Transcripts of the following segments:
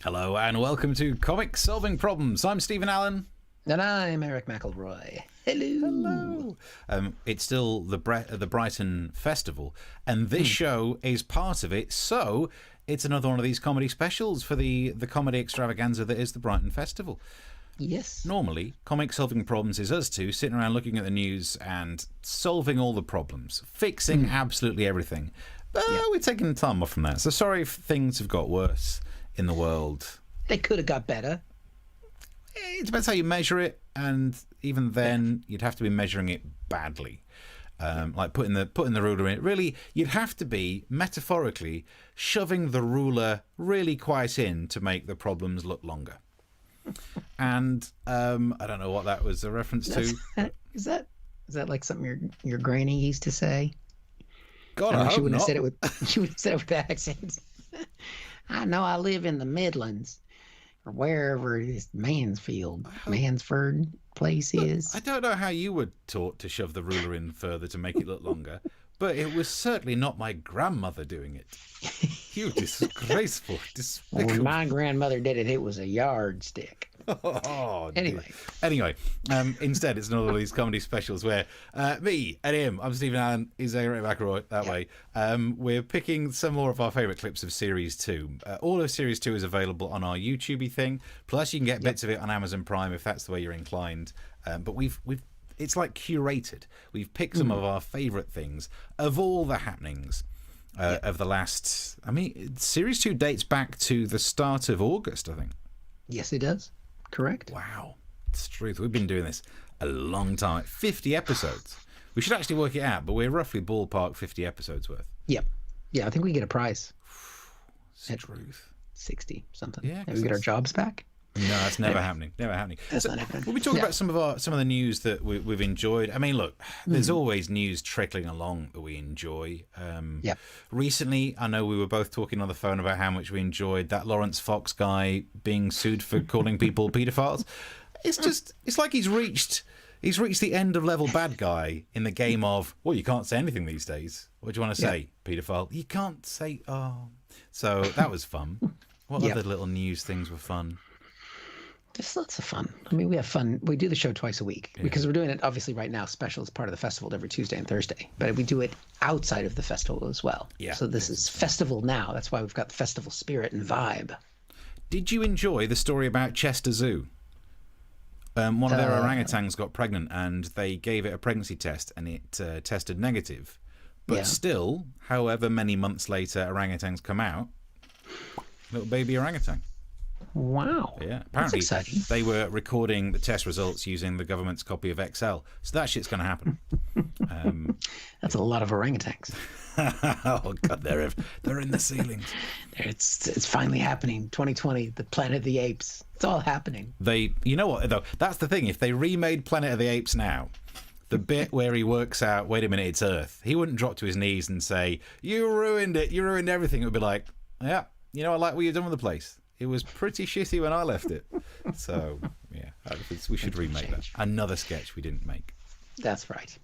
Hello and welcome to Comic Solving Problems. I'm Stephen Allen. And I'm Eric McElroy. Hello. It's still the Brighton Festival, and this show is part of it, so it's another one of these comedy specials for the comedy extravaganza that is the Brighton Festival. Yes. Normally, Comic Solving Problems is us two sitting around looking at the news and solving all the problems, fixing absolutely everything. But we're taking time off from that, so sorry if things have got worse in the world. They could have got better. It depends how you measure it, and even then, you'd have to be measuring it badly, like putting the ruler in it. Really, you'd have to be metaphorically shoving the ruler really quite in to make the problems look longer. And I don't know what that was a reference to. Is that like something your granny used to say? God, I hope she wouldn't not. have said it with she would have said it with accent. I know I live in the Midlands, or wherever this Mansford place is. I don't know how you were taught to shove the ruler in further to make it look longer, but it was certainly not my grandmother doing it. You disgraceful, despicable. When my grandmother did it, it was a yardstick. Oh, Anyway, instead it's another of these comedy specials where me and him, I'm Stephen Allen, he's Eric McElroy, way. We're picking some more of our favourite clips of Series 2. All of Series 2 is available on our YouTube thing, plus you can get bits of it on Amazon Prime if that's the way you're inclined. But we've it's like curated. We've picked some of our favourite things of all the happenings of the last... I mean, Series 2 dates back to the start of August, I think. yes, it does. Correct. Wow. It's the truth. We've been doing this a long time. 50 episodes. We should actually work it out, but we're roughly ballpark 50 episodes worth. Yep. Yeah, I think we get a prize. It's the truth. 60 something. Yeah, Maybe we get our jobs back. No, that's never happening. Never happening. That's not happening. We'll be talking about some of the news that we've enjoyed. I mean, look, there's always news trickling along that we enjoy. Recently, I know we were both talking on the phone about how much we enjoyed that Lawrence Fox guy being sued for calling people paedophiles. It's like he's reached the end of level bad guy in the game of, well, you can't say anything these days. What do you want to say, paedophile? You can't say, oh. So that was fun. What other little news things were fun? Just lots of fun. I mean, we have fun. We do the show twice a week because we're doing it, obviously, right now, special as part of the festival every Tuesday and Thursday. But we do it outside of the festival as well. Yeah. So this is festival now. That's why we've got the festival spirit and vibe. Did you enjoy the story about Chester Zoo? One of their orangutans got pregnant and they gave it a pregnancy test and it tested negative. But still, however many months later orangutans come out, little baby orangutan. Wow. Yeah. Apparently they were recording the test results using the government's copy of Excel. So that shit's going to happen. That's a lot of orangutans. Oh, God, they're in the ceilings. It's finally happening. 2020, the Planet of the Apes. It's all happening. You know what, though? That's the thing. If they remade Planet of the Apes now, the bit where he works out, wait a minute, it's Earth, he wouldn't drop to his knees and say, you ruined it. You ruined everything. It would be like, yeah, you know, I like what you've done with the place. It was pretty shitty when I left it. So, yeah, we should remake that. Another sketch we didn't make. That's right.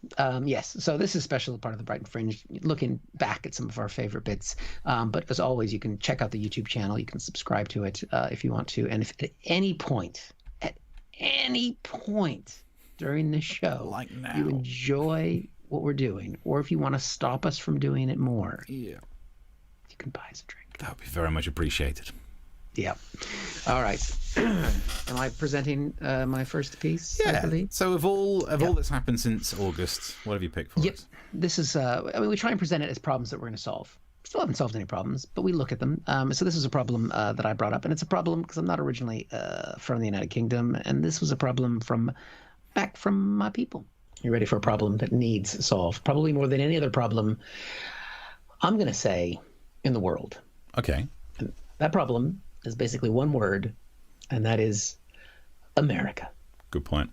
Yes. So this is special part of the Brighton Fringe, looking back at some of our favorite bits. But as always, you can check out the YouTube channel. You can subscribe to it if you want to. And if at any point during the show, like now, you enjoy what we're doing, or if you want to stop us from doing it more, you can buy us a drink. That would be very much appreciated. Yeah. All right. Am I presenting my first piece? Yeah. So of all that's happened since August, what have you picked for us? This is, we try and present it as problems that we're going to solve. We still haven't solved any problems, but we look at them. So this is a problem that I brought up, and it's a problem because I'm not originally from the United Kingdom, and this was a problem back from my people. You ready for a problem that needs solved? Probably more than any other problem, I'm going to say, in the world. Okay. And that problem is basically one word, and that is America. Good point.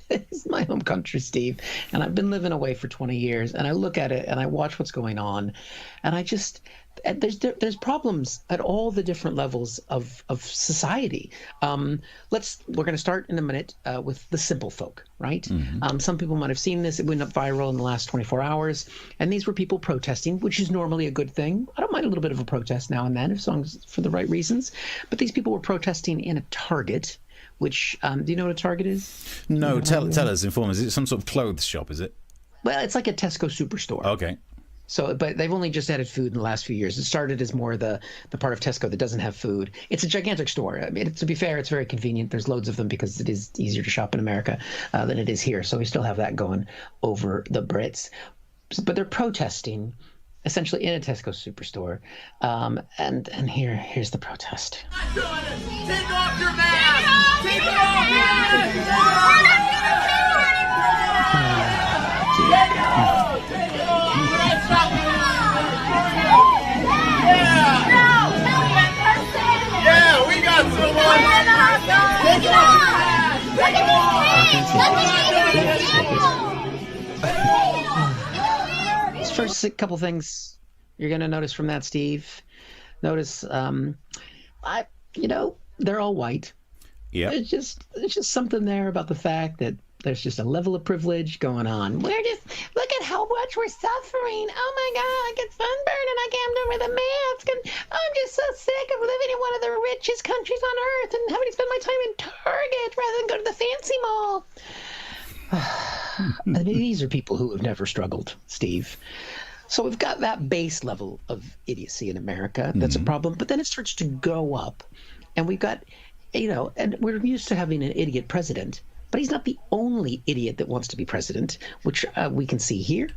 It's my home country, Steve, and I've been living away for 20 years, and I look at it and I watch what's going on, and I just there's problems at all the different levels of society. We're going to start in a minute with the simple folk, right? Mm-hmm. Some people might have seen this. It went up viral in the last 24 hours, and these were people protesting, which is normally a good thing. I don't mind a little bit of a protest now and then, if long as for the right reasons. But these people were protesting in a Target. Which, do you know what a Target is? No, tell us, inform us. Is it some sort of clothes shop, is it? Well, it's like a Tesco superstore. Okay. So, but they've only just added food in the last few years. It started as more the part of Tesco that doesn't have food. It's a gigantic store. I mean, to be fair, it's very convenient. There's loads of them because it is easier to shop in America than it is here. So we still have that going over the Brits. But they're protesting essentially in a Tesco superstore. And here's the protest. Take off your mask! Take it off! Yeah, we got someone! Take it off! Take it off! These first couple things you're going to notice from that, Steve. Notice, they're all white. Yeah. It's just something there about the fact that there's just a level of privilege going on. Look at how much we're suffering. Oh my God, I get sunburned and I can't do it with a mask. And I'm just so sick of living in one of the richest countries on earth and having to spend my time in Target rather than go to the fancy mall. I mean, these are people who have never struggled, Steve. So we've got that base level of idiocy in America. That's a problem. But then it starts to go up. And we've got, and we're used to having an idiot president. But he's not the only idiot that wants to be president, which we can see here.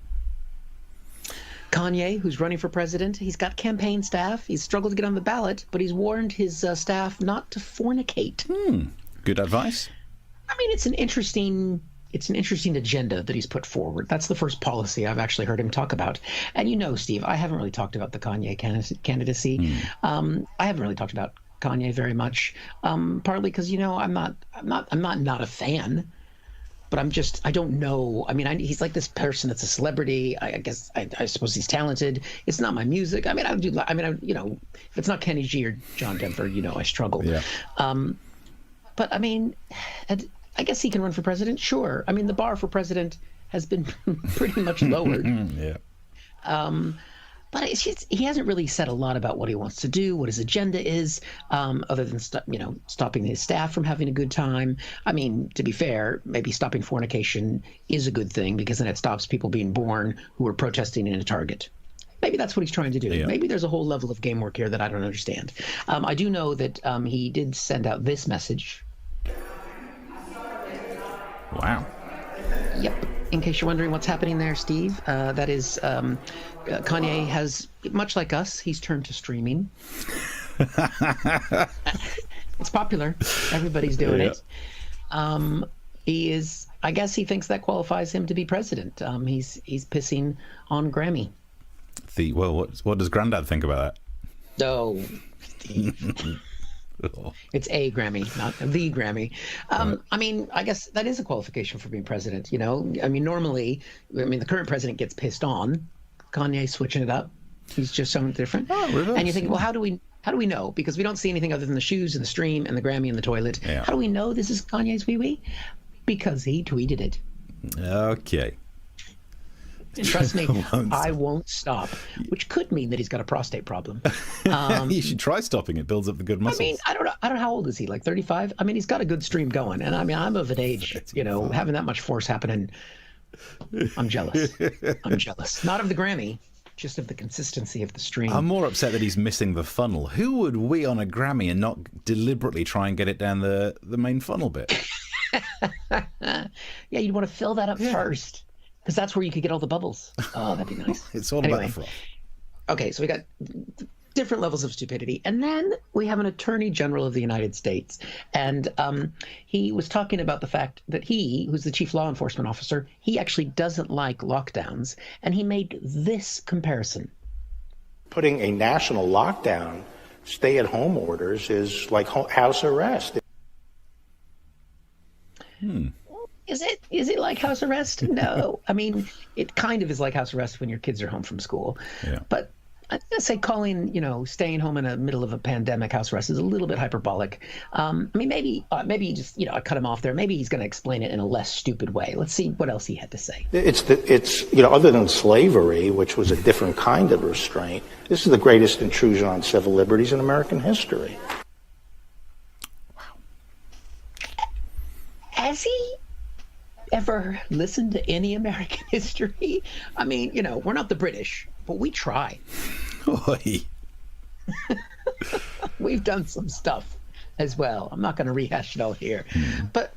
Kanye, who's running for president, he's got campaign staff. He's struggled to get on the ballot, but he's warned his staff not to fornicate. Good advice. I mean, it's an interesting agenda that he's put forward. That's the first policy I've actually heard him talk about. And Steve, I haven't really talked about the Kanye candidacy. I haven't really talked about Kanye very much, partly because I'm not a fan, but I don't know. I mean, he's like this person that's a celebrity. I guess I suppose he's talented. It's not my music. I mean, if it's not Kenny G or John Denver, I struggle. Yeah. But I mean, I guess he can run for president. Sure. I mean, the bar for president has been pretty much lowered. Yeah. But he hasn't really said a lot about what he wants to do, what his agenda is, other than stopping his staff from having a good time. I mean, to be fair, maybe stopping fornication is a good thing because then it stops people being born who are protesting in a Target. Maybe that's what he's trying to do. Yeah. Maybe there's a whole level of game work here that I don't understand. I do know that he did send out this message. Wow. Yep. In case you're wondering what's happening there, Steve, that is Kanye has, much like us, he's turned to streaming. It's popular. Everybody's doing it. He is, I guess he thinks that qualifies him to be president. He's pissing on Grammy. What does Grandad think about that? Oh, Steve. It's a Grammy, not the Grammy. I mean, I guess that is a qualification for being president. I mean, normally, the current president gets pissed on. Kanye's switching it up. He's just something different. Oh, and you think, well, how do we know? Because we don't see anything other than the shoes and the stream and the Grammy and the toilet. Yeah. How do we know this is Kanye's wee-wee? Because he tweeted it. Okay. And trust me, I won't stop, which could mean that he's got a prostate problem. You should try stopping. It builds up the good muscles. I mean, I don't know how old is he, like 35? I mean, he's got a good stream going. And I mean, I'm of an age, having that much force happening. I'm jealous. Not of the Grammy, just of the consistency of the stream. I'm more upset that he's missing the funnel. Who would wee on a Grammy and not deliberately try and get it down the main funnel bit? Yeah, you'd want to fill that up first. Because that's where you could get all the bubbles. Oh, that'd be nice. It's all about the froth. Okay, so we got different levels of stupidity. And then we have an Attorney General of the United States. And he was talking about the fact that he, who's the chief law enforcement officer, he actually doesn't like lockdowns. And he made this comparison. Putting a national lockdown, stay-at-home orders, is like house arrest. Is it like house arrest? No. I mean, it kind of is like house arrest when your kids are home from school. Yeah. But I'd say calling, staying home in the middle of a pandemic house arrest is a little bit hyperbolic. I mean, maybe you just, I cut him off there. Maybe he's going to explain it in a less stupid way. Let's see what else he had to say. It's other than slavery, which was a different kind of restraint, this is the greatest intrusion on civil liberties in American history. Has he ever listened to any American history? I mean, we're not the British, but we try. Oi. We've done some stuff as well. I'm not going to rehash it all here. But,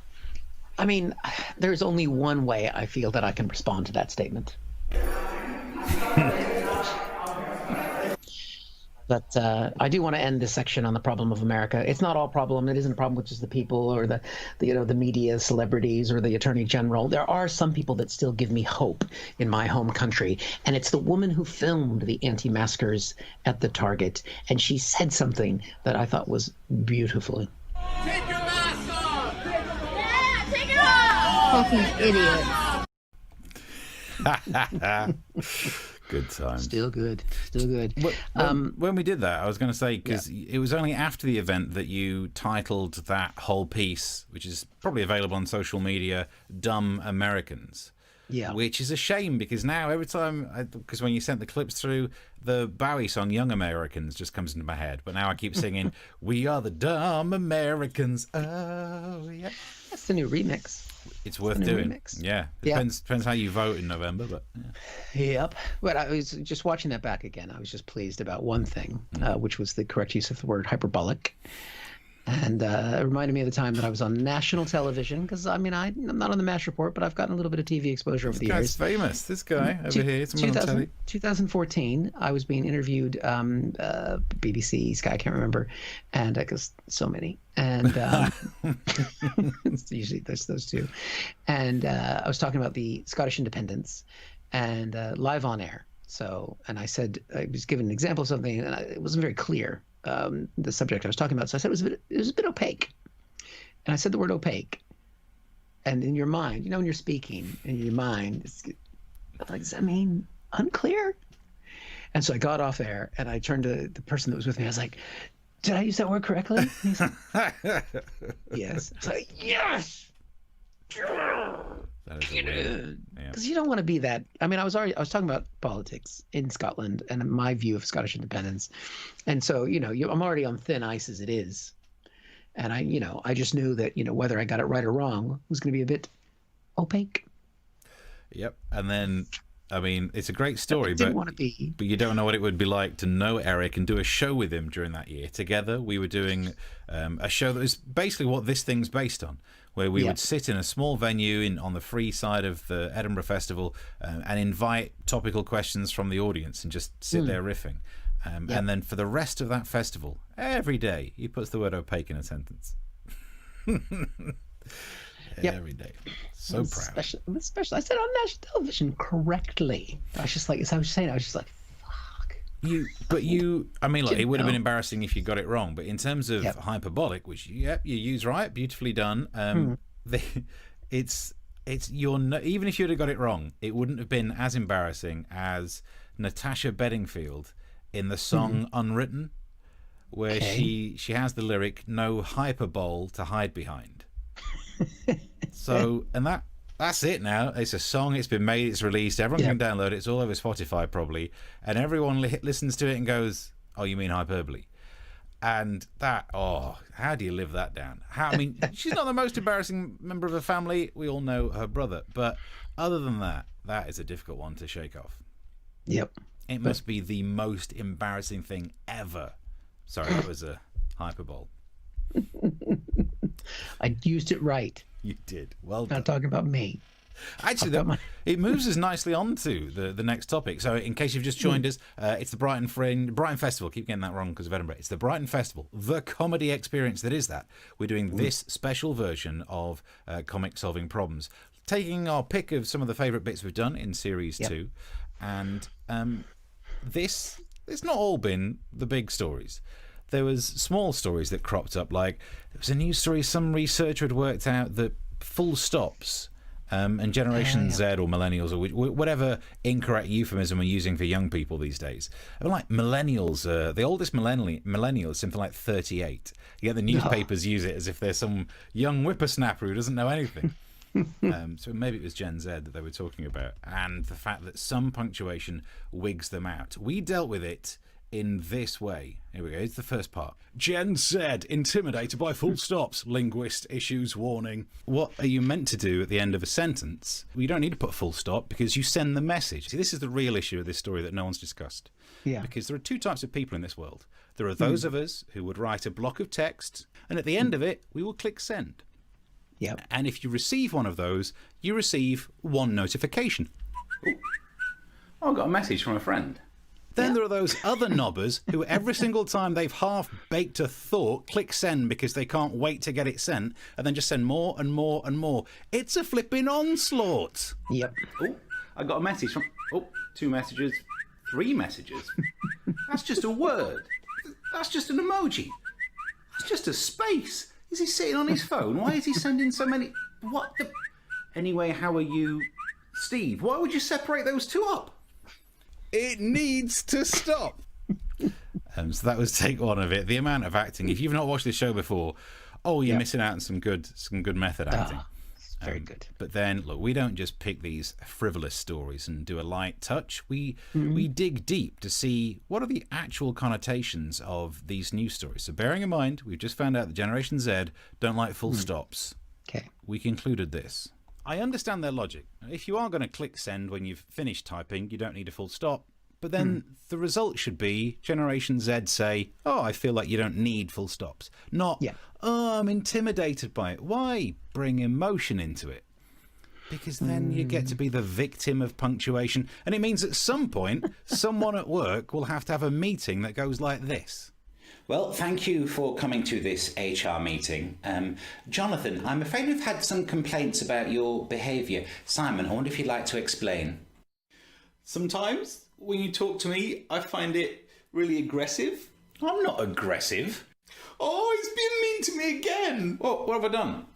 I mean, there's only one way I feel that I can respond to that statement. But I do want to end this section on the problem of America. It's not all problem. It isn't a problem with just the people or the media, celebrities, or the attorney general. There are some people that still give me hope in my home country. And it's the woman who filmed the anti-maskers at the Target. And she said something that I thought was beautiful. Take your mask off! Yeah, take it off! Fucking idiot. Good time. Still good. When we did that, I was going to say, because it was only after the event that you titled that whole piece, which is probably available on social media, Dumb Americans. Yeah. Which is a shame, because now every time, because when you sent the clips through, the Bowie song Young Americans just comes into my head. But now I keep singing, We Are the Dumb Americans. Oh, yeah. That's the new remix. It's worth doing. Remix. Yeah. Depends how you vote in November, but Yep. But I was just watching that back again. I was just pleased about one thing, which was the correct use of the word hyperbolic. And it reminded me of the time that I was on national television, because I'm not on the MASH report, but I've gotten a little bit of TV exposure over the years. This guy's famous. This guy over here. 2014, I was being interviewed, BBC, Sky, I can't remember, and because so many, and it's usually those two, and I was talking about the Scottish independence, and live on air. So, and I said, I was giving an example of something, and it wasn't very clear, the subject I was talking about. So I said it was a bit opaque. And I said the word opaque. And in your mind, when you're speaking, in your mind, it's like, does that mean unclear? And so I got off air, and I turned to the person that was with me. I was like, did I use that word correctly? And he's like, yes. I was like, yes! that is weird. Because you don't want to be that. I mean, I was talking about politics in Scotland and my view of Scottish independence, and so I'm already on thin ice as it is, and I just knew that whether I got it right or wrong was going to be a bit opaque. Yep, and then I mean, it's a great story, but you don't know what it would be like to know Eric and do a show with him during that year. Together, we were doing a show that was basically what this thing's based on, where we would sit in a small venue on the free side of the Edinburgh Festival and invite topical questions from the audience and just sit there riffing. And then for the rest of that festival, every day, he puts the word opaque in a sentence. Every day. So proud. Especially, I said on national television correctly. I was just like, as I was saying, I was just like, fuck. I mean, look, it would have been embarrassing if you got it wrong, but in terms of hyperbolic, which you use right, beautifully done. Even if you'd have got it wrong, it wouldn't have been as embarrassing as Natasha Bedingfield in the song Unwritten, where she has the lyric, no hyperbole to hide behind. So, and that's it now. It's a song, it's been made, it's released, everyone can download it, it's all over Spotify probably, and everyone listens to it and goes, oh, you mean hyperbole? And that, how do you live that down? I mean, she's not the most embarrassing member of her family, we all know her brother, but other than that is a difficult one to shake off. Yep. It must be the most embarrassing thing ever. Sorry, that was a hyperbole. I used it right. You did. Well done. Not talking about me. Actually, it moves us nicely on to the next topic. So in case you've just joined us, it's the Brighton Festival. Keep getting that wrong because of Edinburgh. It's the Brighton Festival, the comedy experience that is that. We're doing this special version of Comic Solving Problems, taking our pick of some of the favourite bits we've done in Series 2. And it's not all been the big stories. There was small stories that cropped up, like there was a news story some researcher had worked out that full stops And Generation Z or millennials or whatever incorrect euphemism we're using for young people these days. I mean, like millennials, the oldest millennial is something like 38. Yet the newspapers use it as if they're some young whippersnapper who doesn't know anything. So maybe it was Gen Z that they were talking about, and the fact that some punctuation wigs them out. We dealt with it in this way. Here we go. It's the first part. Gen Z, intimidated by full stops. Linguist issues warning. What are you meant to do at the end of a sentence? Well, you don't need to put full stop because you send the message. See, this is the real issue of this story that no one's discussed. Yeah. Because there are two types of people in this world. There are those of us who would write a block of text, and at the end of it, we will click send. Yep. And if you receive one of those, you receive one notification. Ooh. Oh, I got a message from a friend. Then there are those other knobbers who every single time they've half-baked a thought, click send because they can't wait to get it sent, and then just send more and more and more. It's a flipping onslaught. Yep. Oh, I got a message from... Oh, 2 messages, 3 messages. That's just a word. That's just an emoji. That's just a space. Is he sitting on his phone? Why is he sending so many... What the... Anyway, how are you... Steve, why would you separate those two up? It needs to stop. So that was take one of it. The amount of acting. If you've not watched this show before, you're missing out on some good method acting. Very good. But then, look, we don't just pick these frivolous stories and do a light touch. We dig deep to see what are the actual connotations of these news stories. So bearing in mind, we've just found out that Generation Z don't like full stops. Okay. We concluded this. I understand their logic. If you are going to click send when you've finished typing, you don't need a full stop. But then the result should be Generation Z say, I feel like you don't need full stops. Not, I'm intimidated by it. Why bring emotion into it? Because then you get to be the victim of punctuation. And it means at some point, someone at work will have to have a meeting that goes like this. Well, thank you for coming to this HR meeting. Jonathan, I'm afraid we've had some complaints about your behaviour. Simon, I wonder if you'd like to explain. Sometimes when you talk to me, I find it really aggressive. I'm not aggressive. Oh, he's been mean to me again. What have I done?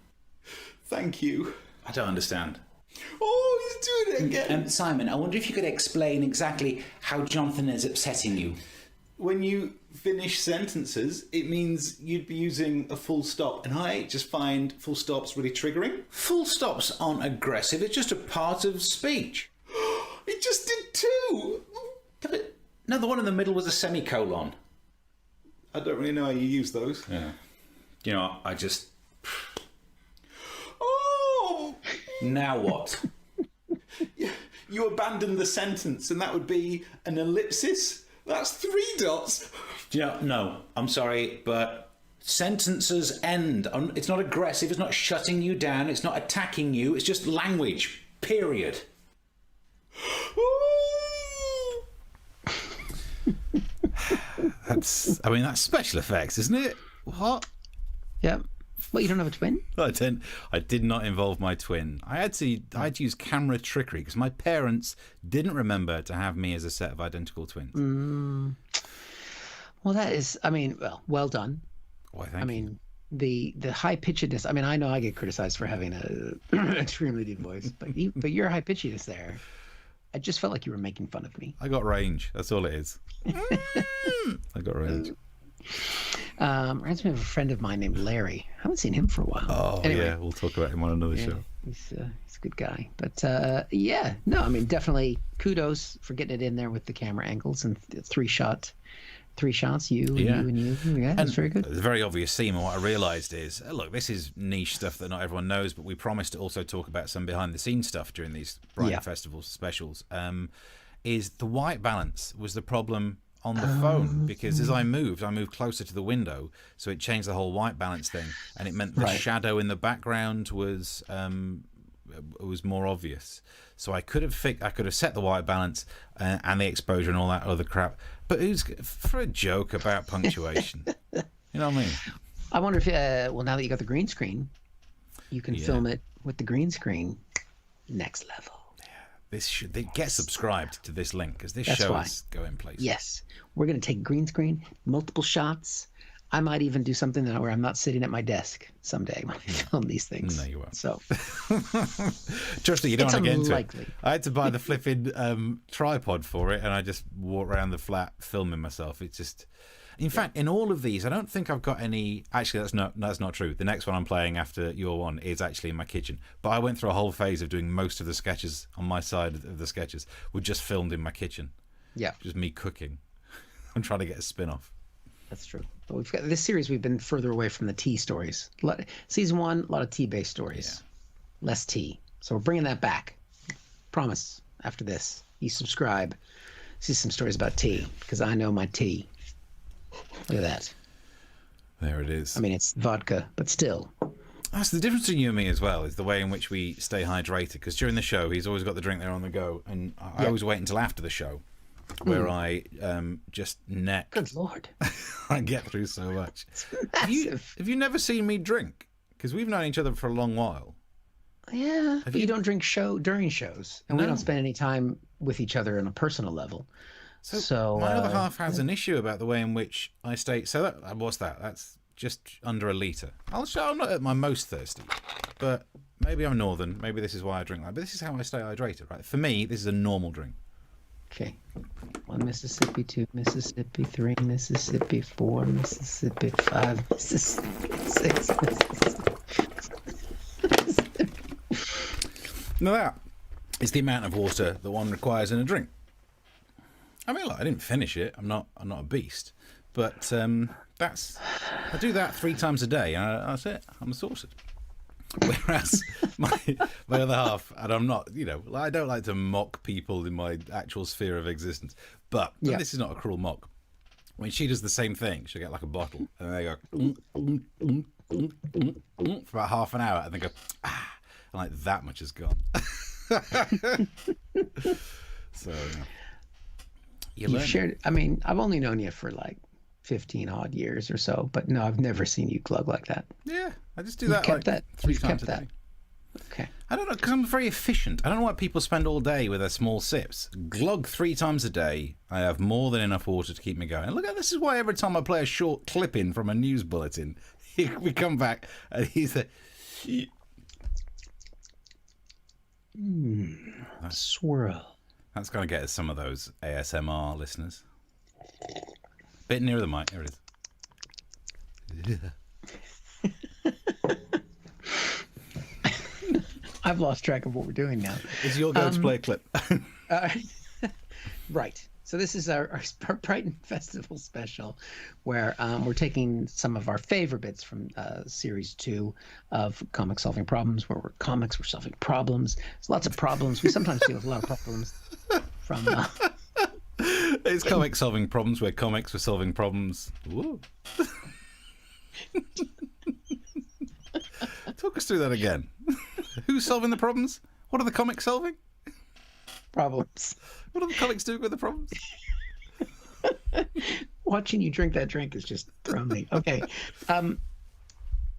Thank you. I don't understand. Oh, he's doing it again. Simon, I wonder if you could explain exactly how Jonathan is upsetting you. When you finish sentences, it means you'd be using a full stop. And I just find full stops really triggering. Full stops aren't aggressive. It's just a part of speech. It just did too. No, the one in the middle was a semicolon. I don't really know how you use those. Yeah. You know, I just... Oh! Now what? You abandoned the sentence and that would be an ellipsis? That's 3 dots. No, I'm sorry, but sentences end. It's not aggressive, it's not shutting you down, it's not attacking you, it's just language, period. That's special effects, isn't it? What? Yeah. Well, you don't have a twin? I did not involve my twin. I had to use camera trickery because my parents didn't remember to have me as a set of identical twins. Well, that is, well done. Why, thank you. The high pitchedness. I know I get criticized for having a extremely deep voice, but your high pitchedness there, I just felt like you were making fun of me. I got range. That's all it is. I got range. Reminds me of a friend of mine named Larry. I haven't seen him for a while. Oh, anyway, yeah, we'll talk about him on another show. He's a good guy. But definitely kudos for getting it in there with the camera angles and 3 shots. 3 shots, you and you. Yeah, that's very good. The very obvious theme, and what I realised is, look, this is niche stuff that not everyone knows, but we promised to also talk about some behind-the-scenes stuff during these Brighton Festival specials. Is the white balance was the problem on the phone, because as I moved closer to the window, so it changed the whole white balance thing, and it meant the shadow in the background was more obvious. So I could have set the white balance and the exposure and all that other crap, but who's for a joke about punctuation? You know what I mean? I wonder if now that you got the green screen, you can film it with the green screen. Next level. Get subscribed to this link because this show is going places. Yes, we're going to take green screen, multiple shots, I might even do something where I'm not sitting at my desk someday when I film these things. No, you won't. So, trust me, you don't want to get into unlikely. it. I had to buy the flipping tripod for it, and I just walk around the flat filming myself. It's just, in fact, in all of these, I don't think I've got any. Actually, that's not true. The next one I'm playing after your one is actually in my kitchen. But I went through a whole phase of doing most of the sketches on my side of the sketches were just filmed in my kitchen. Yeah, just me cooking. I'm trying to get a spin-off. That's true. But we've got this series. We've been further away from the tea stories. Season 1, a lot of tea-based stories, less tea. So we're bringing that back. Promise. After this, you subscribe, see some stories about tea because I know my tea. Look at that. There it is. I mean, it's vodka, but still. That's the difference between you and me as well, is the way in which we stay hydrated. Because during the show, he's always got the drink there on the go, and I always wait until after the show, where I just neck. Good Lord. I get through so much. Have you never seen me drink? Because we've known each other for a long while. Yeah, but you don't drink during shows, and we don't spend any time with each other on a personal level. So my other half has an issue about the way in which I stay. So what's that? That's just under a litre. I'm not at my most thirsty, but maybe I'm northern. Maybe this is why I drink that. But this is how I stay hydrated, right? For me, this is a normal drink. Okay. 1 Mississippi, 2 Mississippi, 3 Mississippi, 4 Mississippi, 5 Mississippi, 6 Mississippi. Now that is the amount of water that one requires in a drink. I mean, I didn't finish it. I'm not a beast, but I do that 3 times a day, and that's it. I'm sorted. Whereas my other half, and I'm not, I don't like to mock people in my actual sphere of existence, but this is not a cruel mock. When she does the same thing, she'll get like a bottle, and they go for about half an hour, and they go, and like that much is gone. So you've shared. I mean, I've only known you for like 15 odd years or so, but no, I've never seen you glug like that. Yeah, I just do that like 3 times a day. Okay. I don't know, because I'm very efficient. I don't know why people spend all day with their small sips. Glug 3 times a day. I have more than enough water to keep me going. And look, this is why every time I play a short clip in from a news bulletin, we come back and he's like, swirl. That's going to get us some of those ASMR listeners. Bit nearer the mic. There it is. I've lost track of what we're doing now. It's your go to play a clip. Right. So this is our Brighton Festival special, where we're taking some of our favorite bits from Series 2 of Comic Solving Problems, where we're solving problems. There's lots of problems. We sometimes deal with a lot of problems from... It's Comic Solving Problems, where comics were solving problems. Woo. Talk us through that again. Who's solving the problems? What are the comics solving? Problems. What are the comics doing with the problems? Watching you drink that drink is just throwing me. Okay.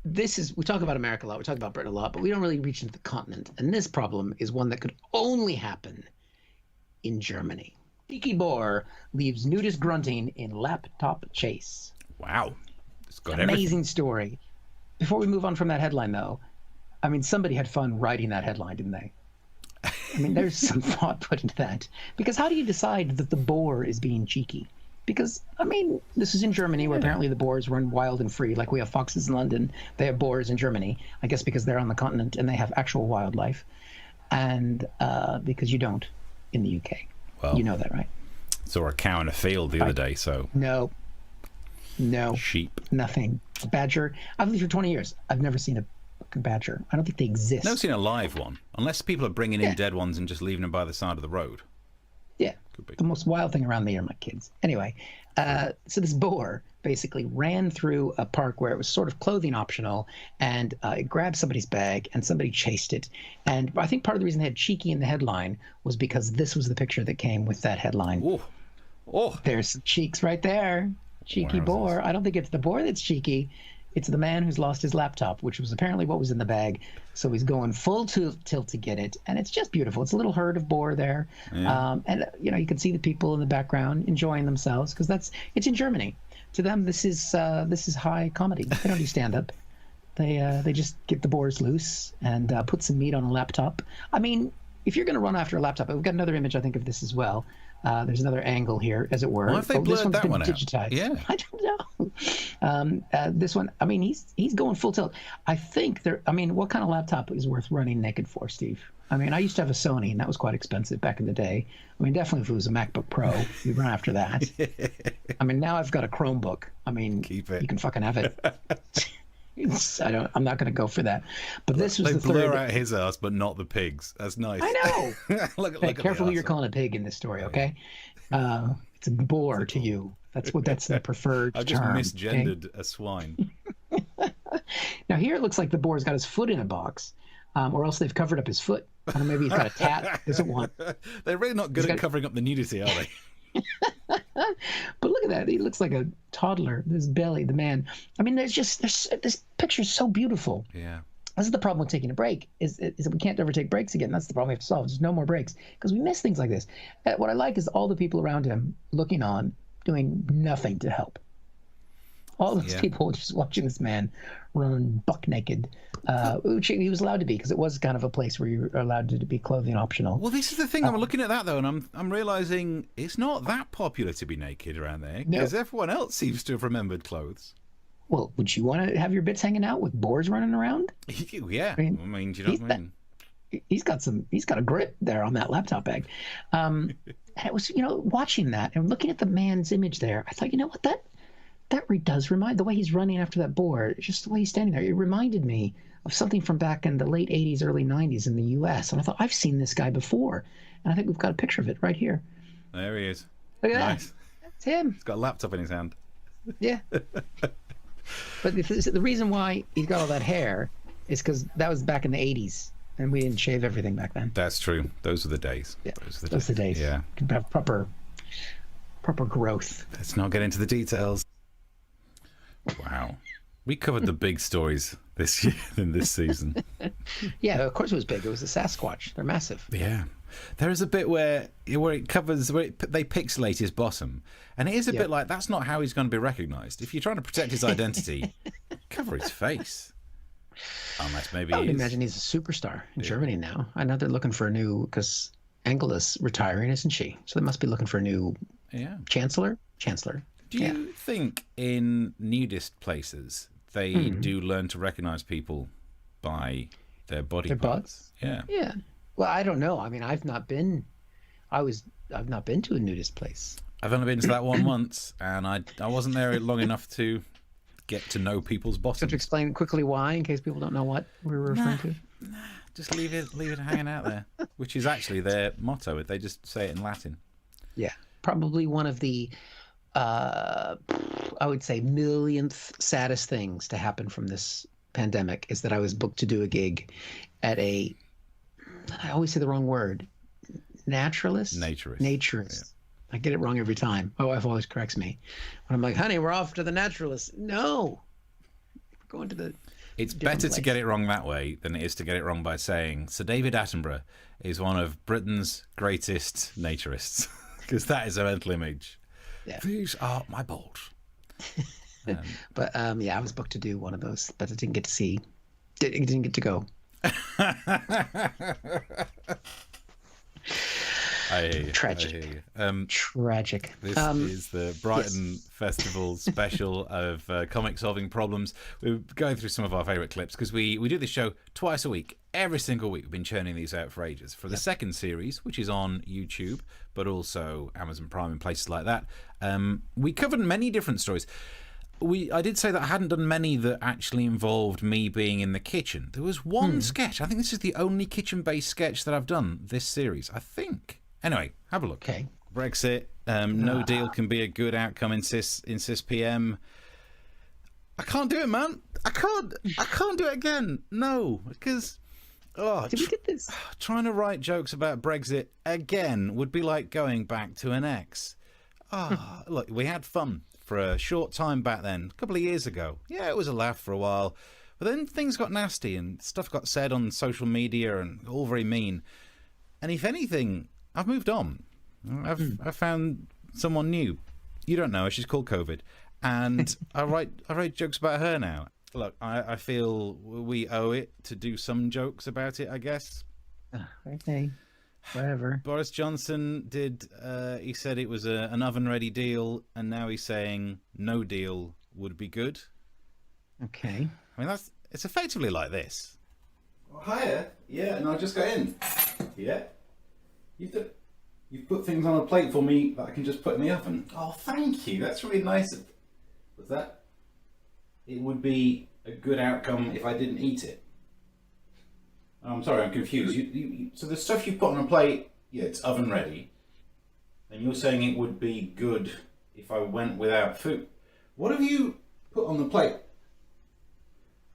We talk about America a lot, we talk about Britain a lot, but we don't really reach into the continent. And this problem is one that could only happen in Germany. Cheeky Boar leaves nudist grunting in laptop chase. Wow. It's got amazing story. Before we move on from that headline, though, I mean, somebody had fun writing that headline, didn't they? I mean, there's some thought put into that. Because how do you decide that the boar is being cheeky? Because, I mean, this is in Germany, where apparently the boars run wild and free. Like we have foxes in London, they have boars in Germany. I guess because they're on the continent and they have actual wildlife. And because you don't in the UK. Well, you know that, right? Saw a cow in a field the other day, so... No. Sheep. Nothing. Badger. I've lived for 20 years. I've never seen a badger. I don't think they exist. Never seen a live one, unless people are bringing in dead ones and just leaving them by the side of the road. Yeah, the most wild thing around me are my kids. Anyway, so this boar basically ran through a park where it was sort of clothing optional, and it grabbed somebody's bag, and somebody chased it. And I think part of the reason they had cheeky in the headline was because this was the picture that came with that headline. Oh, there's some cheeks right there. Cheeky boar. I don't think it's the boar that's cheeky. It's the man who's lost his laptop, which was apparently what was in the bag. So he's going full tilt to get it. And it's just beautiful. It's a little herd of boar there. Yeah. And, you can see the people in the background enjoying themselves because it's in Germany. To them, this is high comedy. They don't do stand up. They just get the boars loose and put some meat on a laptop. I mean, if you're going to run after a laptop, we've got another image, I think, of this as well. There's another angle here, as it were. Why have they blurred this one's that been one digitized. out? Yeah. I don't know. This one, I mean, he's going full tilt. I think what kind of laptop is worth running naked for, Steve? I mean, I used to have a Sony, and that was quite expensive back in the day. I mean, definitely if it was a MacBook Pro, you'd run after that. I mean, now I've got a Chromebook. I mean, keep it. You can fucking have it. I'm not going to go for that. But this was the third. They blur out his ass, but not the pigs. That's nice. I know. look Hey, at careful who you're arsehole. calling a pig in this story, okay? It's a boar to you. That's the preferred I've just term. misgendered a swine. Now here it looks like the boar's got his foot in a box, or else they've covered up his foot. I don't know, maybe he's got a tat. Doesn't want. They're really not good at covering up the nudity, are they? But look at that. He looks like a toddler. This belly, the man. I mean, this picture is so beautiful. Yeah. This is the problem with taking a break, is that we can't ever take breaks again. That's the problem we have to solve. There's no more breaks because we miss things like this. What I like is all the people around him looking on, doing nothing to help. All those people just watching this man run buck naked, which he was allowed to be because it was kind of a place where you were allowed to be clothing optional. Well, this is the thing. I'm looking at that though, and I'm realizing it's not that popular to be naked around there because everyone else seems to have remembered clothes. Well, would you want to have your bits hanging out with boars running around? Yeah, I mean, do you know what I mean? He's got a grip there on that laptop bag. And it was, watching that and looking at the man's image there, I thought, you know what, that does remind, the way he's running after that boar, just the way he's standing there, it reminded me of something from back in the late 80s, early 90s in the U.S. And I thought, I've seen this guy before. And I think we've got a picture of it right here. There he is. Look at Nice. that. That's him. He's got a laptop in his hand. Yeah. But the reason why he's got all that hair is because that was back in the 80s. And we didn't shave everything back then. That's true. Those were the days. Yeah, those were the days. Yeah. You can have proper growth. Let's not get into the details. Wow. We covered the big stories this year in this season. Yeah, of course it was big. It was the Sasquatch. They're massive. Yeah. There is a bit where they pixelate his bottom, and it is a bit like that's not how he's going to be recognised. If you're trying to protect his identity, cover his face. Unless maybe I would imagine he's a superstar in Germany now. I know they're looking for a new, because Angela's retiring, isn't she? So they must be looking for a new chancellor. Do you think in nudist places they do learn to recognise people by their body parts? Butts? Yeah. Yeah. Well, I don't know. I mean, I've not been to a nudist place. I've only been to that one once, and I wasn't there long enough to get to know people's bottoms. Could you explain quickly why, in case people don't know what we were referring to? Just leave it hanging out there, which is actually their motto. They just say it in Latin. Yeah, probably one of the, I would say, millionth saddest things to happen from this pandemic is that I was booked to do a gig at I always say the wrong word, naturalist. Yeah. I get it wrong every time. My wife always corrects me. When I'm like, honey, we're off to the naturalist. No, we're going to the... It's better to get it wrong that way than it is to get it wrong by saying Sir David Attenborough is one of Britain's greatest naturists, because that is a mental image. Yeah. These are my balls. But I was booked to do one of those, but I didn't get to didn't get to go. Tragic. Tragic. This is the Brighton Festival special of comic solving problems. We're going through some of our favourite clips because we do this show twice a week. Every single week. We've been churning these out for ages. For the second series, which is on YouTube, but also Amazon Prime and places like that, we covered many different stories. I did say that I hadn't done many that actually involved me being in the kitchen. There was one sketch. I think this is the only kitchen-based sketch that I've done this series, I think. Anyway, have a look. Okay. Brexit. No deal can be a good outcome in cis PM. I can't do it, man. I can't do it again. No, because did we get this? Trying to write jokes about Brexit again would be like going back to an ex. Look, we had fun for a short time back then, a couple of years ago. Yeah, it was a laugh for a while, but then things got nasty and stuff got said on social media and all very mean. And if anything, I've moved on. I've found someone new. You don't know her. She's called COVID. and I write jokes about her now. Look, I feel we owe it to do some jokes about it, I guess. Okay, whatever. Boris Johnson did. He said it was an oven-ready deal, and now he's saying no deal would be good. Okay. I mean, it's effectively like this. Oh, hiya. Yeah, and I just got in. Yeah. You've put things on a plate for me that I can just put in the oven. Oh, thank you. That's really nice. Was that? It would be a good outcome if I didn't eat it. Oh, I'm sorry, I'm confused. So the stuff you put on a plate, yeah, it's oven ready. And you're saying it would be good if I went without food. What have you put on the plate?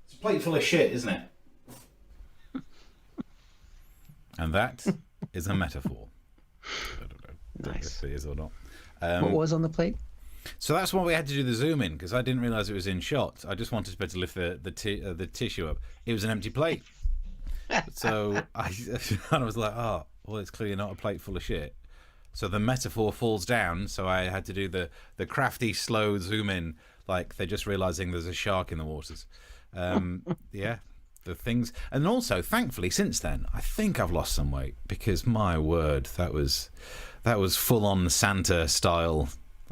It's a plate full of shit, isn't it? And that is a metaphor. I don't know Nice. if it is or not. What was on the plate? So that's why we had to do the zoom in, because I didn't realise it was in shot. I just wanted to be able to lift the tissue up. It was an empty plate. So I was like, oh, well, it's clearly not a plate full of shit. So the metaphor falls down, so I had to do the crafty, slow zoom in, like they're just realising there's a shark in the waters. Yeah, the things. And also, thankfully, since then, I think I've lost some weight, because my word, that was full-on Santa style.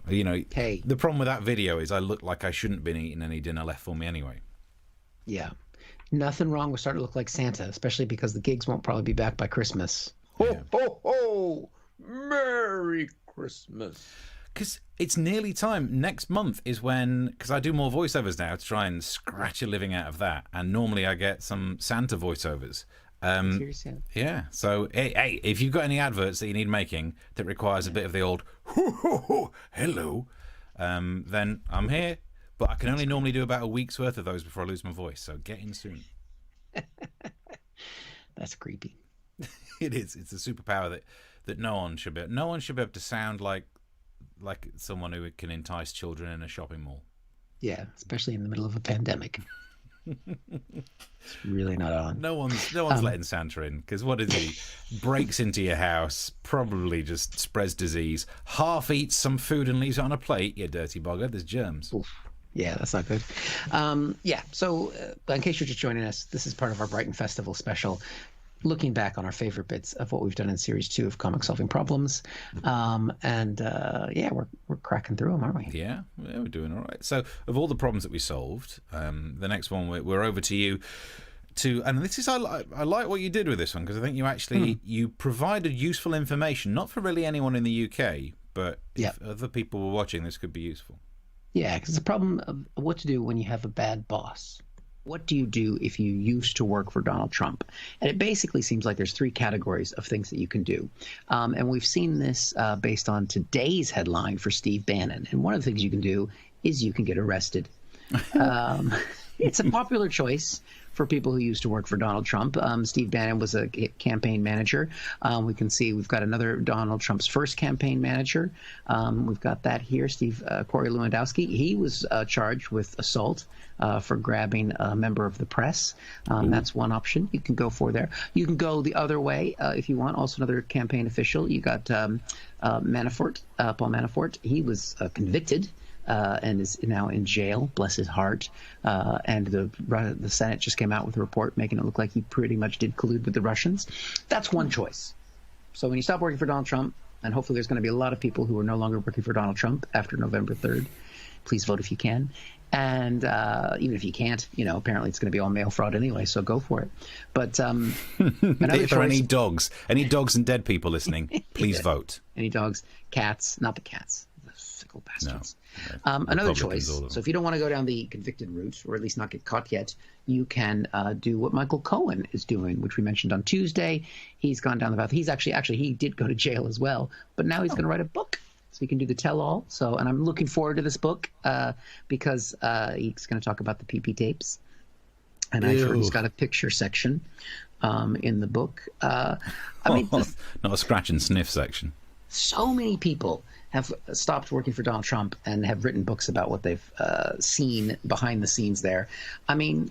You know, Hey. The problem with that video is I look like I shouldn't have been eating any dinner left for me anyway. Yeah. Nothing wrong with starting to look like Santa, especially because the gigs won't probably be back by Christmas. Ho, ho, ho! Merry Christmas. Because it's nearly time. Next month is when, because I do more voiceovers now to try and scratch a living out of that. And normally I get some Santa voiceovers. Seriously? Yeah. So, hey, if you've got any adverts that you need making that requires a bit of the old, ho, ho, ho, hello, then I'm here. But I can only normally do about a week's worth of those before I lose my voice. So get in soon. That's creepy. It is. It's a superpower that no one should be. No one should be able to sound like someone who can entice children in a shopping mall. Yeah, especially in the middle of a pandemic. It's really not on. No one's letting Santa in, because what is he? Breaks into your house, probably just spreads disease, half eats some food and leaves it on a plate. You dirty bugger. There's germs. Oof. Yeah, that's not good. Yeah, so in case you're just joining us, this is part of our Brighton Festival special, looking back on our favorite bits of what we've done in Series 2 of Comic Solving Problems. Yeah, we're cracking through them, aren't we? Yeah, we're doing all right. So of all the problems that we solved, the next one we're over to you. And this is I like what you did with this one, because I think you actually you provided useful information, not for really anyone in the UK, but if other people were watching, this could be useful. Yeah, because it's a problem of what to do when you have a bad boss. What do you do if you used to work for Donald Trump? And it basically seems like there's three categories of things that you can do. And we've seen this based on today's headline for Steve Bannon. And one of the things you can do is you can get arrested. It's a popular choice for people who used to work for Donald Trump. Steve Bannon was a campaign manager. We can see we've got another Donald Trump's first campaign manager. We've got that here, Corey Lewandowski. He was charged with assault for grabbing a member of the press. That's one option you can go for there. You can go the other way if you want. Also another campaign official. You got Manafort, Paul Manafort. He was convicted. And is now in jail, bless his heart. And the Senate just came out with a report making it look like he pretty much did collude with the Russians. That's one choice. So when you stop working for Donald Trump, and hopefully there's going to be a lot of people who are no longer working for Donald Trump after November 3rd, please vote if you can. And even if you can't, apparently it's going to be all mail fraud anyway, so go for it. But if there are any dogs and dead people listening, please vote. Any dogs, cats, not the cats. Fickle bastards. No. Another choice. So if you don't want to go down the convicted route, or at least not get caught yet, you can do what Michael Cohen is doing, which we mentioned on Tuesday. He's gone down the path. He's actually he did go to jail as well, but now he's going to write a book. So he can do the tell-all. So, and I'm looking forward to this book because he's going to talk about the PP tapes. And I've heard he's got a picture section in the book. I mean, not a scratch and sniff section. So many people have stopped working for Donald Trump and have written books about what they've seen behind the scenes there. I mean,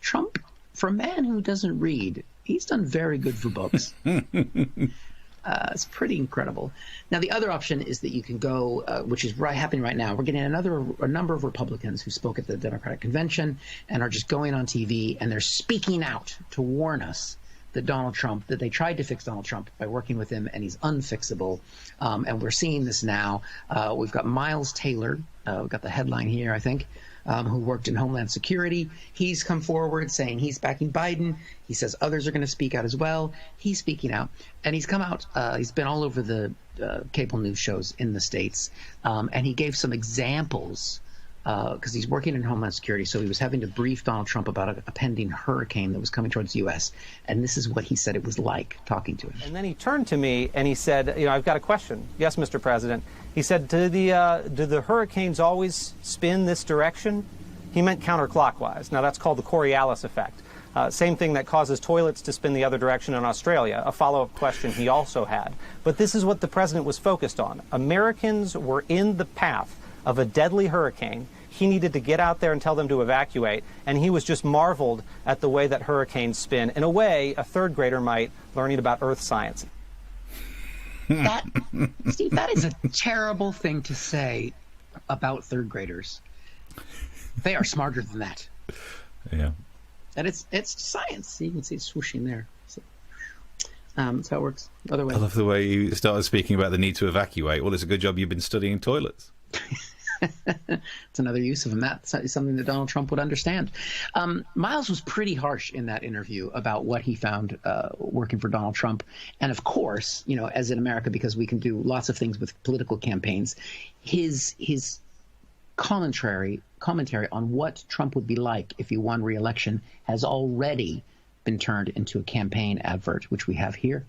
Trump, for a man who doesn't read, he's done very good for books. It's pretty incredible. Now, the other option is that you can go, which is happening right now. We're getting a number of Republicans who spoke at the Democratic convention and are just going on TV, and they're speaking out to warn us that that they tried to fix Donald Trump by working with him, and he's unfixable. And we're seeing this now. We've got Miles Taylor. We've got the headline here, I think. Who worked in Homeland Security. He's come forward saying he's backing Biden. He says others are going to speak out as well. He's speaking out, and he's come out. He's been all over the cable news shows in the States, and he gave some examples because he's working in Homeland Security. So he was having to brief Donald Trump about a pending hurricane that was coming towards the U.S., and this is what he said it was like talking to him. And then he turned to me and he said, I've got a question. Yes, Mr. President. He said, do the hurricanes always spin this direction? He meant counterclockwise. Now, that's called the Coriolis effect. Same thing that causes toilets to spin the other direction in Australia, a follow-up question he also had. But this is what the president was focused on. Americans were in the path of a deadly hurricane. He needed to get out there and tell them to evacuate, and he was just marveled at the way that hurricanes spin, in a way a third grader might, learning about earth science. Steve, that is a terrible thing to say about third graders. They are smarter than that. Yeah. And it's science. You can see it swooshing there. So, that's how it works. Other way. I love the way you started speaking about the need to evacuate. Well, it's a good job you've been studying toilets. It's another use of them. That's something that Donald Trump would understand. Miles was pretty harsh in that interview about what he found working for Donald Trump. And of course, as in America, because we can do lots of things with political campaigns, his commentary on what Trump would be like if he won re-election has already been turned into a campaign advert, which we have here.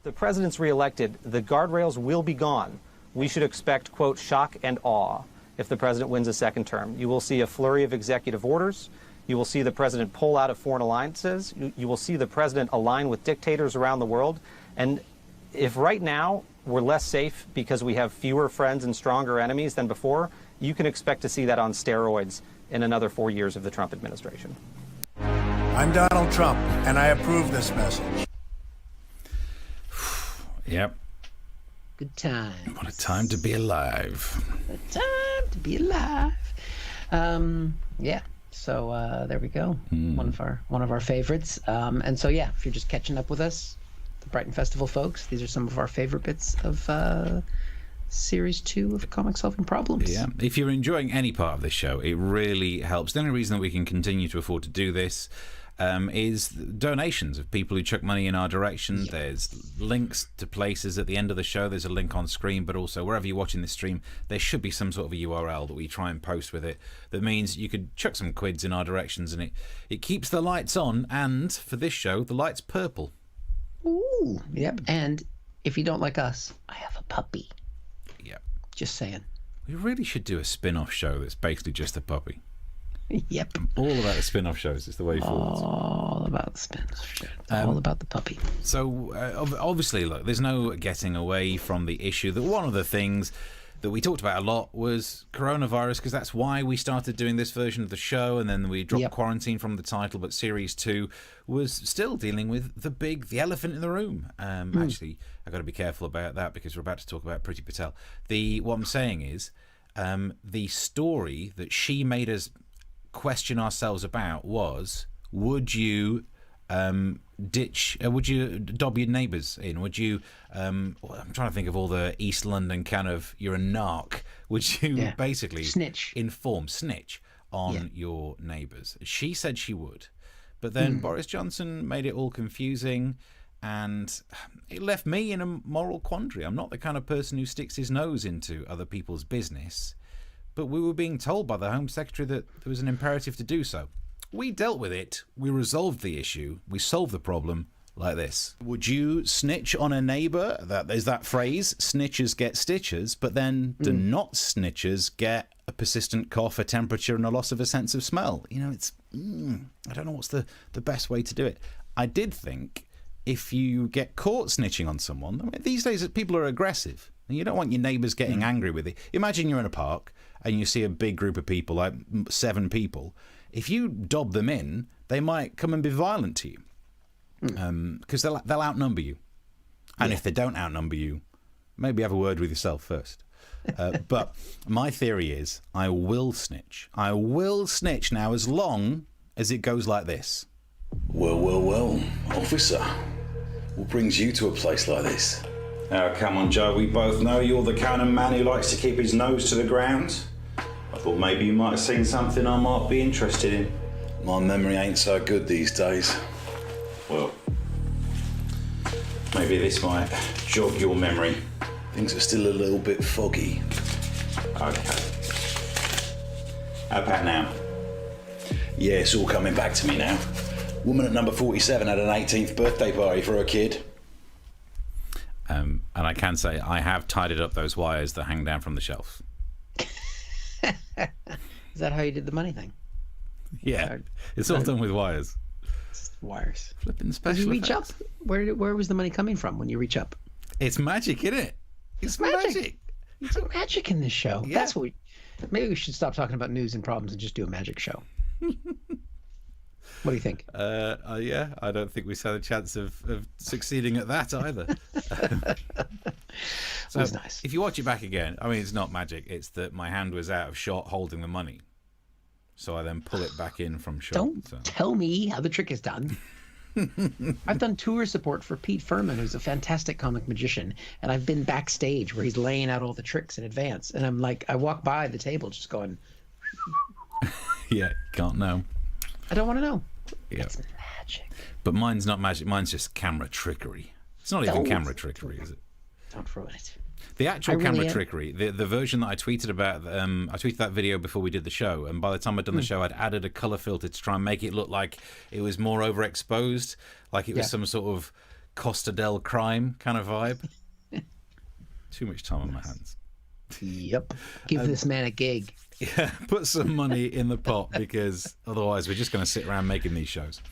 The president's reelected, the guardrails will be gone. We should expect, quote, shock and awe if the president wins a second term. You will see a flurry of executive orders. You will see the president pull out of foreign alliances. You will see the president align with dictators around the world. And if right now we're less safe because we have fewer friends and stronger enemies than before, you can expect to see that on steroids in another 4 years of the Trump administration. I'm Donald Trump, and I approve this message. Yep. Good time. What a time to be alive. Good time to be alive. Yeah. So there we go. One of our favorites. And so if you're just catching up with us, the Brighton Festival folks, these are some of our favorite bits of Series 2 of Comic Solving Problems. Yeah. If you're enjoying any part of this show, it really helps. The only reason that we can continue to afford to do this is donations of people who chuck money in our direction. Yeah. There's links to places at the end of the show. There's a link on screen, but also wherever you're watching this stream, there should be some sort of a URL that we try and post with it. That means you could chuck some quids in our directions, and it keeps the lights on. And for this show, the light's purple. Ooh, yep. And if you don't like us, I have a puppy. Yep. Just saying. We really should do a spin-off show that's basically just a puppy. Yep. All about the spin-off shows is the way forward. All about the spin-off shows. All about the puppy. So, obviously, look, there's no getting away from the issue that one of the things that we talked about a lot was coronavirus, because that's why we started doing this version of the show, and then we dropped quarantine from the title, but Series 2 was still dealing with the elephant in the room. Actually, I've got to be careful about that because we're about to talk about Priti Patel. What I'm saying is the story that she made us question ourselves about was, would you would you dob your neighbours in? Would you I'm trying to think of all the East London kind of, you're a narc, would you basically snitch on your neighbours? She said she would, but then Boris Johnson made it all confusing, and it left me in a moral quandary. I'm not the kind of person who sticks his nose into other people's business, but we were being told by the Home Secretary that there was an imperative to do so. We dealt with it. We resolved the issue. We solved the problem like this. Would you snitch on a neighbour? There's that phrase, snitchers get stitchers, but then do not snitchers get a persistent cough, a temperature, and a loss of a sense of smell? It's I don't know what's the best way to do it. I did think if you get caught snitching on someone, these days people are aggressive, and you don't want your neighbours getting angry with it. Imagine you're in a park and you see a big group of people, like 7 people. If you dob them in, they might come and be violent to you because they'll outnumber you. And if they don't outnumber you, maybe have a word with yourself first. But my theory is I will snitch. I will snitch now as long as it goes like this. Well, officer. What brings you to a place like this? Oh, come on, Joe. We both know you're the kind of man who likes to keep his nose to the ground. I thought maybe you might have seen something I might be interested in. My memory ain't so good these days. Well, maybe this might jog your memory. Things are still a little bit foggy. Okay. How about now? Yeah, it's all coming back to me now. Woman at number 47 had an 18th birthday party for her kid. And I can say I have tidied up those wires that hang down from the shelf. Is that how you did the money thing? Yeah, it's all done with wires. Wires. Flipping Did special you reach effects. up? Where was the money coming from when you reach up? It's magic, isn't it? It's magic. There's magic in this show. Yeah. That's what maybe we should stop talking about news and problems and just do a magic show. What do you think? Yeah, I don't think we stand a chance of succeeding at that either. So was nice. If you watch it back again, I mean, it's not magic. It's that my hand was out of shot holding the money. So I then pull it back in from shot. Don't tell me how the trick is done. I've done tour support for Pete Furman, who's a fantastic comic magician, and I've been backstage where he's laying out all the tricks in advance. And I'm like, I walk by the table just going, Yeah, can't know. I don't want to know. Yeah. It's magic. But mine's not magic. Mine's just camera trickery. It's not even camera trickery, is it? Don't ruin it. The actual camera trickery, the version that I tweeted about, I tweeted that video before we did the show, and by the time I'd done the show, I'd added a colour filter to try and make it look like it was more overexposed, like it was some sort of Costa del Crime kind of vibe. Too much time on my hands. Yep. Give this man a gig. Yeah, put some money in the pot, because otherwise we're just going to sit around making these shows.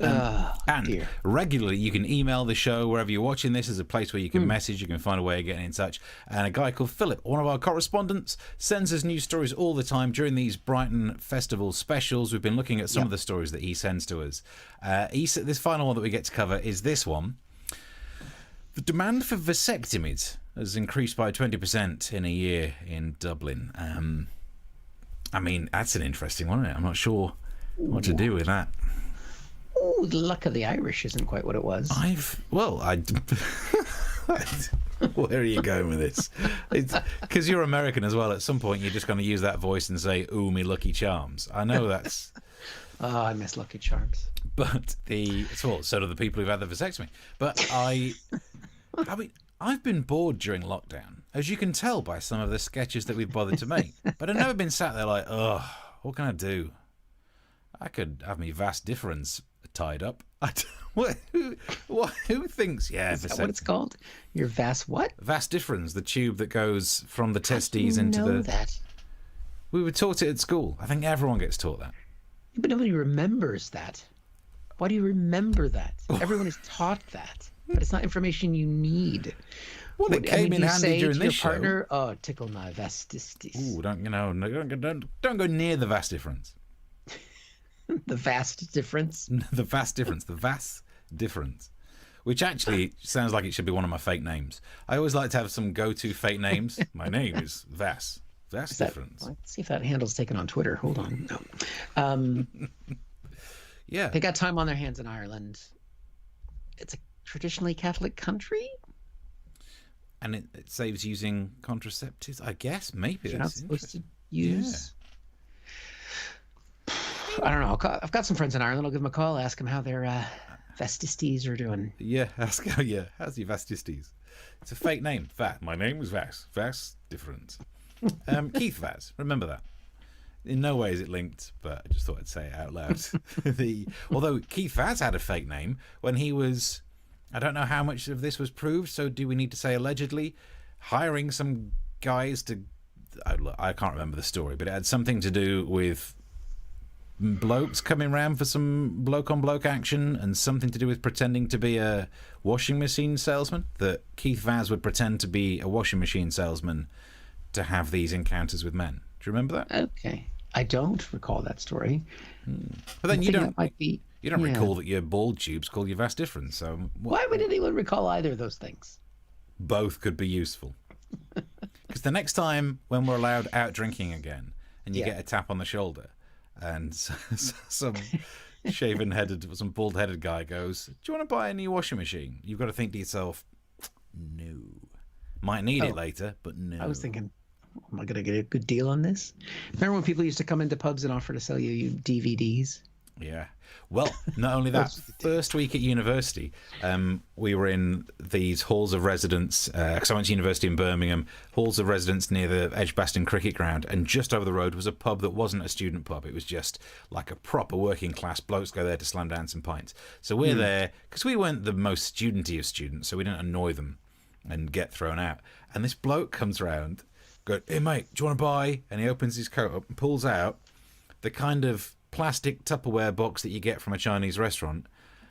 And regularly you can email the show wherever you're watching this. There's a place where you can message, you can find a way of getting in touch. And a guy called Philip, one of our correspondents, sends us news stories all the time during these Brighton Festival specials. We've been looking at some of the stories that he sends to us. This final one that we get to cover is this one. The demand for vasectomies has increased by 20% in a year in Dublin. I mean, that's an interesting one, isn't it? I'm not sure what to do with that. Oh, the luck of the Irish isn't quite what it was. Where are you going with this? Because you're American as well. At some point, you're just going to use that voice and say, "Ooh, me Lucky Charms." I know that's. Oh, I miss Lucky Charms. But so do the people who've had the vasectomy. But I mean, I've been bored during lockdown, as you can tell by some of the sketches that we've bothered to make. But I've never been sat there like, oh, what can I do? I could have me vas difference tied up. Who thinks? Yeah, is that what it's called? Your vas what? Vas difference, the tube that goes from the testes into the. That? We were taught it at school. I think everyone gets taught that. But nobody remembers that. Why do you remember that? Everyone is taught that, but it's not information you need. Well, it came in handy during this show. Partner, oh, tickle my vastistis. Ooh, don't go near the vas difference. The vast difference. The vast difference. The vast difference. Which actually sounds like it should be one of my fake names. I always like to have some go-to fake names. My name is Vas. Vast difference. Let's see if that handle's taken on Twitter. Hold on. No. Yeah. They got time on their hands in Ireland. It's a traditionally Catholic country. And it saves using contraceptives, I guess. Maybe. You're not supposed to use... Yeah. I don't know. I've got some friends in Ireland. I'll give them a call, ask them how their vastistes are doing. Yeah, how's your vastistes? It's a fake name. My name is Vas. Vas different. Keith Vas. Remember that. In no way is it linked, but I just thought I'd say it out loud. Although Keith Vas had a fake name when he was, I don't know how much of this was proved, so do we need to say allegedly, hiring some guys to, I can't remember the story, but it had something to do with blokes coming round for some bloke-on-bloke action and something to do with pretending to be a washing machine salesman, that Keith Vaz would pretend to be a washing machine salesman to have these encounters with men. Do you remember that? Okay. I don't recall that story. But then you don't... That might be You don't recall that your ball tube's called your vas deferens. So why would anyone recall either of those things? Both could be useful. Because the next time when we're allowed out drinking again, and you get a tap on the shoulder, and some shaven-headed, some bald-headed guy goes, "Do you want to buy a new washing machine?" You've got to think to yourself, "No, might need it later, but no." I was thinking, am I going to get a good deal on this? Remember when people used to come into pubs and offer to sell you DVDs? Yeah. Well, not only that, first week at university, we were in these halls of residence, because I went to university in Birmingham, halls of residence near the Edgbaston cricket ground, and just over the road was a pub that wasn't a student pub. It was just like a proper working class blokes go there to slam down some pints. So we're there, because we weren't the most studenty of students, so we didn't annoy them and get thrown out. And this bloke comes round, goes, "Hey mate, do you want to buy?" And he opens his coat up and pulls out the kind of plastic Tupperware box that you get from a Chinese restaurant,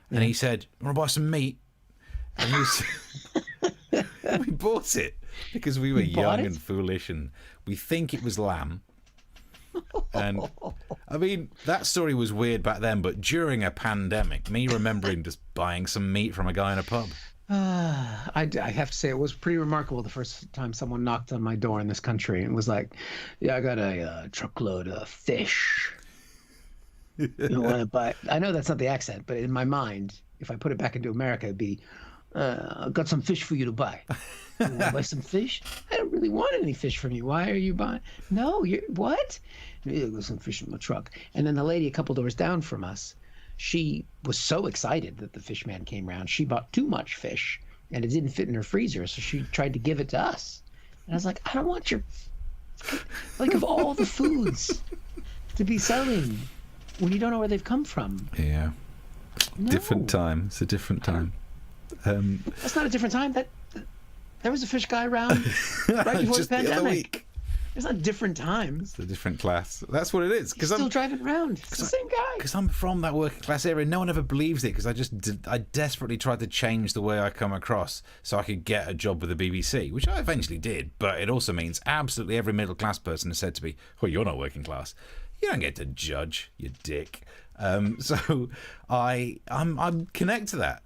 and he said, "Want to buy some meat?" And we bought it because we were young and foolish, and we think it was lamb. And I mean, that story was weird back then, but during a pandemic, me remembering just buying some meat from a guy in a pub. I have to say, it was pretty remarkable the first time someone knocked on my door in this country and was like, "Yeah, I got a truckload of fish. You want to buy?" I know that's not the accent, but in my mind, if I put it back into America, it'd be, "I've got some fish for you to buy. You want to buy some fish? I don't really want any fish from you. Why are you buying?" "No, you're what?" "Yeah, there's some fish in my truck." And then the lady a couple doors down from us, she was so excited that the fish man came around. She bought too much fish, and it didn't fit in her freezer, so she tried to give it to us. And I was like, "I don't want your, like, of all the foods to be selling when you don't know where they've come from." Yeah. No. Different time. It's a different time. That's not a different time. There was a fish guy around right before the pandemic. It's not different times. It's a different class. That's what it is. He's still driving around. It's the same guy. Because I'm from that working class area. No one ever believes it, because I desperately tried to change the way I come across so I could get a job with the BBC, which I eventually did. But it also means absolutely every middle class person has said to me, "Well, you're not working class. You don't get to judge, you dick." So I'm connect to that.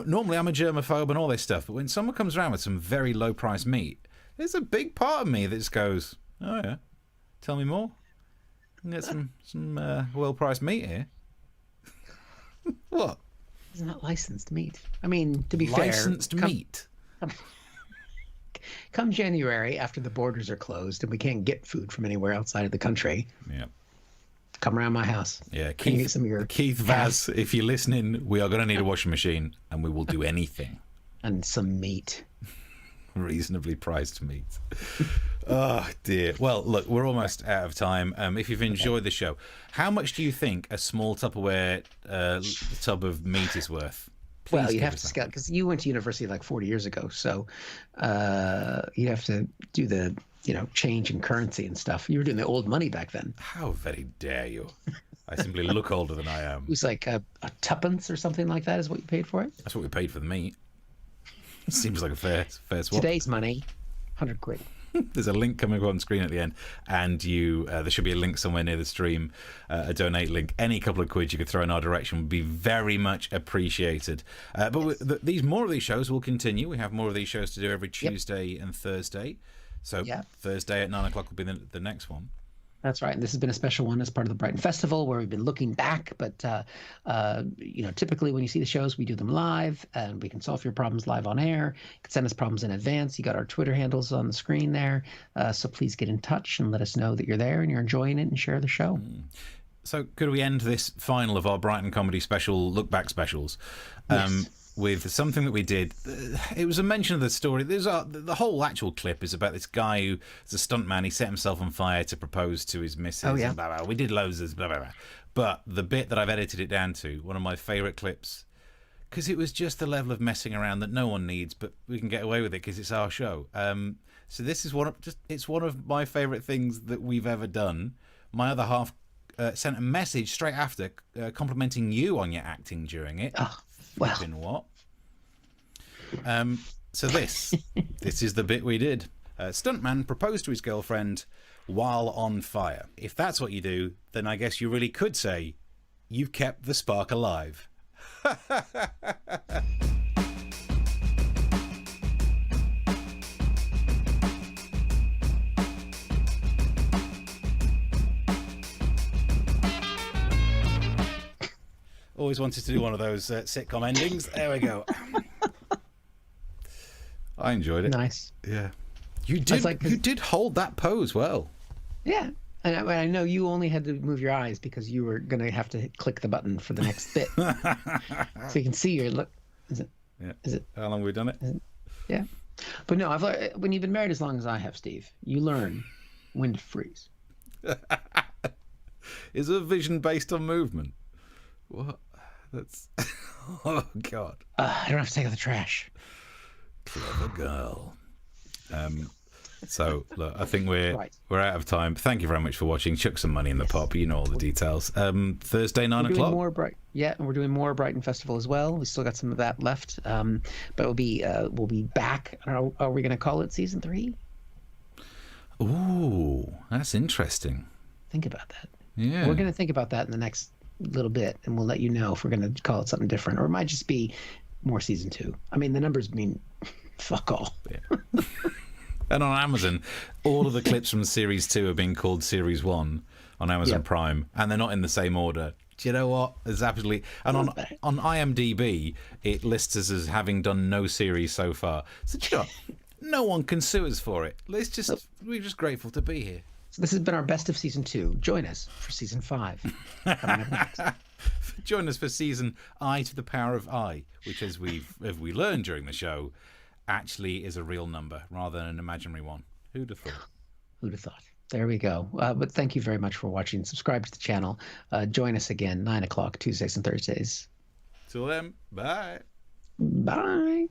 Normally I'm a germaphobe and all this stuff, but when someone comes around with some very low price meat, there's a big part of me that just goes, "Oh yeah, tell me more. I can get some well priced meat here." What? It's not licensed meat. I mean, to be licensed fair, meat. Come January, after the borders are closed and we can't get food from anywhere outside of the country, come around my house. Yeah, Keith Vaz, if you're listening, we are going to need a washing machine, and we will do anything. And some meat. Reasonably priced meat. Oh dear. Well, look, we're almost out of time. If you've enjoyed the show, how much do you think a small Tupperware tub of meat is worth? Please. Well, you have to scout, because you went to university like 40 years ago, so you have to do the change in currency and stuff. You were doing the old money back then. How very dare you? I simply look older than I am. It was like a tuppence or something like that is what you paid for it? That's what we paid for the meat. Seems like a fair swap. Today's money, 100 quid. There's a link coming up on screen at the end, and there should be a link somewhere near the stream, a donate link. Any couple of quid you could throw in our direction would be very much appreciated. But more of these shows will continue. We have more of these shows to do every Tuesday and Thursday. So Thursday at 9 o'clock will be the next one. That's right. And this has been a special one as part of the Brighton Festival, where we've been looking back. But, typically when you see the shows, we do them live, and we can solve your problems live on air. You can send us problems in advance. You got our Twitter handles on the screen there. So please get in touch and let us know that you're there and you're enjoying it, and share the show. So could we end this final of our Brighton Comedy Special look back specials? Yes. With something that we did. It was a mention of the story. The whole actual clip is about this guy who is a stuntman. He set himself on fire to propose to his missus. Oh, yeah. And blah, blah. We did loads of blah, blah, blah. But the bit that I've edited it down to, one of my favourite clips, because it was just the level of messing around that no one needs, but we can get away with it because it's our show. So this is it's one of my favourite things that we've ever done. My other half sent a message straight after complimenting you on your acting during it. Oh. Well, what? So this is the bit we did. Stuntman proposed to his girlfriend while on fire. If that's what you do, then I guess you really could say you've kept the spark alive. Always wanted to do one of those sitcom endings. There we go. I enjoyed it. Nice. Yeah. You did hold that pose well. Yeah. And I know you only had to move your eyes because you were going to have to click the button for the next bit. So you can see your look. Is it? Yeah. Is it? How long have we done it? Yeah. But no, when you've been married as long as I have, Steve, you learn when to freeze. Is a vision based on movement? What? That's... Oh, God. I don't have to take out the trash. Clever girl. So, look, I think we're out of time. Thank you very much for watching. Chuck some money in the pot. You know all the details. Thursday, 9 o'clock. And we're doing more Brighton Festival as well. We still got some of that left. But we'll be back. Are we going to call it season 3? Ooh, that's interesting. Think about that. Yeah. We're going to think about that in the next little bit, and we'll let you know if we're going to call it something different, or it might just be more season 2. I mean, the numbers mean fuck all. Yeah. And on Amazon, all of the clips from Series 2 are being called Series 1 on Amazon Prime, and they're not in the same order. Do you know what? It's absolutely... And on IMDb, it lists us as having done no series so far. So, do you know what? No one can sue us for it. We're just grateful to be here. So this has been our best of season 2. Join us for season 5. Join us for season I to the power of I, which, as we learned during the show, actually is a real number rather than an imaginary one. Who'd have thought? Who'd have thought? There we go. But thank you very much for watching. Subscribe to the channel. Join us again, 9 o'clock, Tuesdays and Thursdays. Till then, bye. Bye.